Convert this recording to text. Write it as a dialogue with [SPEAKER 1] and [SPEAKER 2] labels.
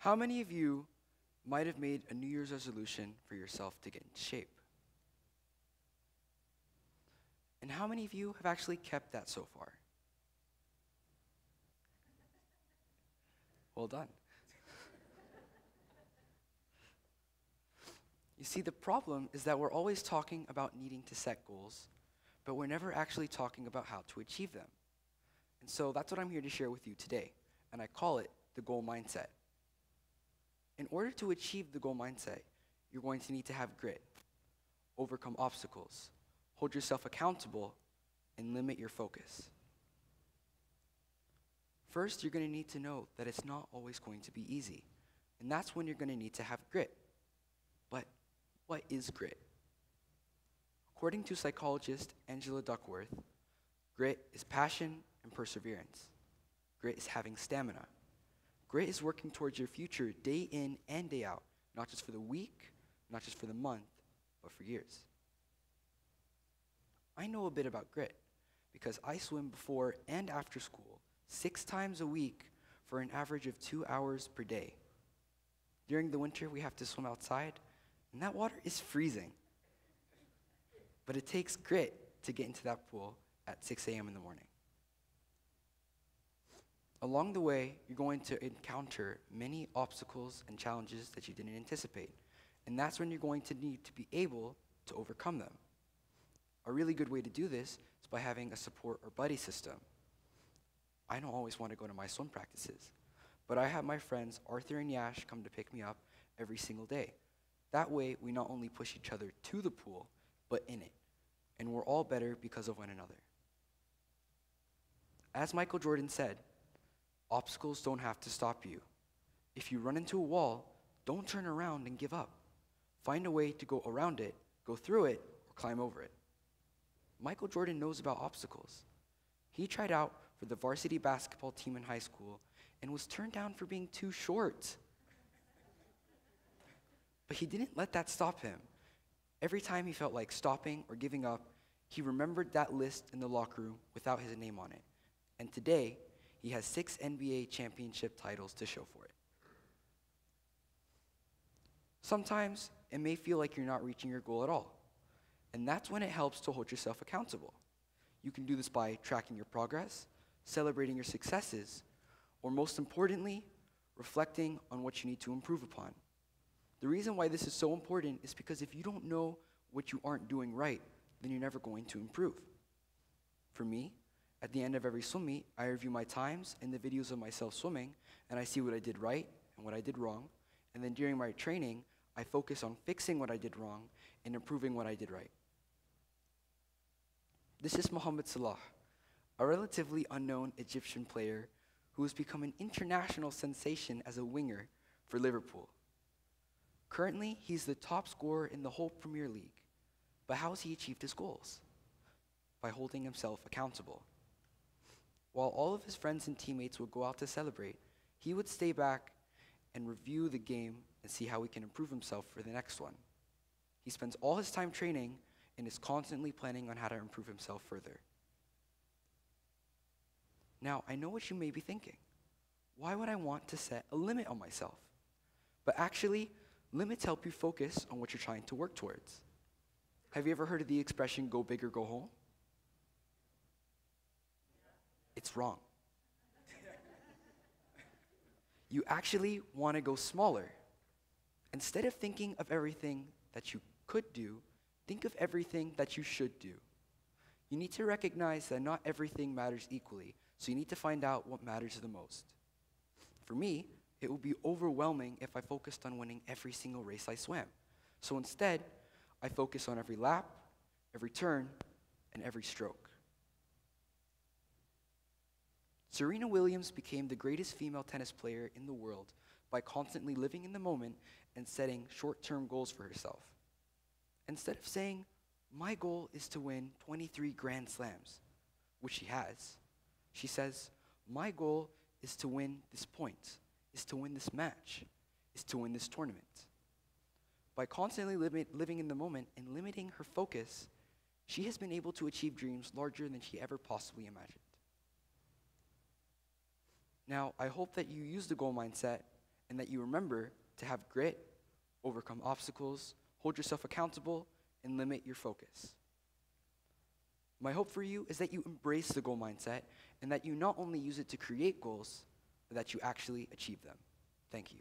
[SPEAKER 1] How many of you might have made a New Year's resolution for yourself to get in shape? And how many of you have actually kept that so far? Well done. You see, the problem is that we're always talking about needing to set goals, but we're never actually talking about how to achieve them. And so that's what I'm here to share with you today, and I call it the goal mindset. In order to achieve the goal mindset, you're going to need to have grit, overcome obstacles, hold yourself accountable, and limit your focus. First, you're going to need to know that it's not always going to be easy, and that's when you're going to need to have grit. But what is grit? According to psychologist Angela Duckworth, grit is passion and perseverance. Grit is having stamina. Grit is working towards your future day in and day out, not just for the week, not just for the month, but for years. I know a bit about grit because I swim before and after school 6 times a week for an average of 2 hours per day. During the winter, we have to swim outside, and that water is freezing. But it takes grit to get into that pool at 6 a.m. in the morning. Along the way, you're going to encounter many obstacles and challenges that you didn't anticipate, and that's when you're going to need to be able to overcome them. A really good way to do this is by having a support or buddy system. I don't always want to go to my swim practices, but I have my friends Arthur and Yash come to pick me up every single day. That way, we not only push each other to the pool, but in it, and we're all better because of one another. As Michael Jordan said, obstacles don't have to stop you. If you run into a wall, don't turn around and give up. Find a way to go around it, go through it, or climb over it. Michael Jordan knows about obstacles. He tried out for the varsity basketball team in high school and was turned down for being too short. But he didn't let that stop him. Every time he felt like stopping or giving up, he remembered that list in the locker room without his name on it. And today, he has 6 NBA championship titles to show for it. Sometimes, it may feel like you're not reaching your goal at all. And that's when it helps to hold yourself accountable. You can do this by tracking your progress, celebrating your successes, or most importantly, reflecting on what you need to improve upon. The reason why this is so important is because if you don't know what you aren't doing right, then you're never going to improve. For me, at the end of every swim meet, I review my times and the videos of myself swimming, and I see what I did right and what I did wrong. And then during my training, I focus on fixing what I did wrong and improving what I did right. This is Mohamed Salah, a relatively unknown Egyptian player who has become an international sensation as a winger for Liverpool. Currently, he's the top scorer in the whole Premier League. But how has he achieved his goals? By holding himself accountable. While all of his friends and teammates would go out to celebrate, he would stay back and review the game and see how he can improve himself for the next one. He spends all his time training and is constantly planning on how to improve himself further. Now, I know what you may be thinking. Why would I want to set a limit on myself? But actually, limits help you focus on what you're trying to work towards. Have you ever heard of the expression, go big or go home? It's wrong. You actually want to go smaller. Instead of thinking of everything that you could do, think of everything that you should do. You need to recognize that not everything matters equally, so you need to find out what matters the most. For me, it would be overwhelming if I focused on winning every single race I swam. So instead, I focus on every lap, every turn, and every stroke. Serena Williams became the greatest female tennis player in the world by constantly living in the moment and setting short-term goals for herself. Instead of saying, my goal is to win 23 Grand Slams, which she has, she says, my goal is to win this point, is to win this match, is to win this tournament. By constantly living in the moment and limiting her focus, she has been able to achieve dreams larger than she ever possibly imagined. Now, I hope that you use the goal mindset and that you remember to have grit, overcome obstacles, hold yourself accountable, and limit your focus. My hope for you is that you embrace the goal mindset and that you not only use it to create goals, but that you actually achieve them. Thank you.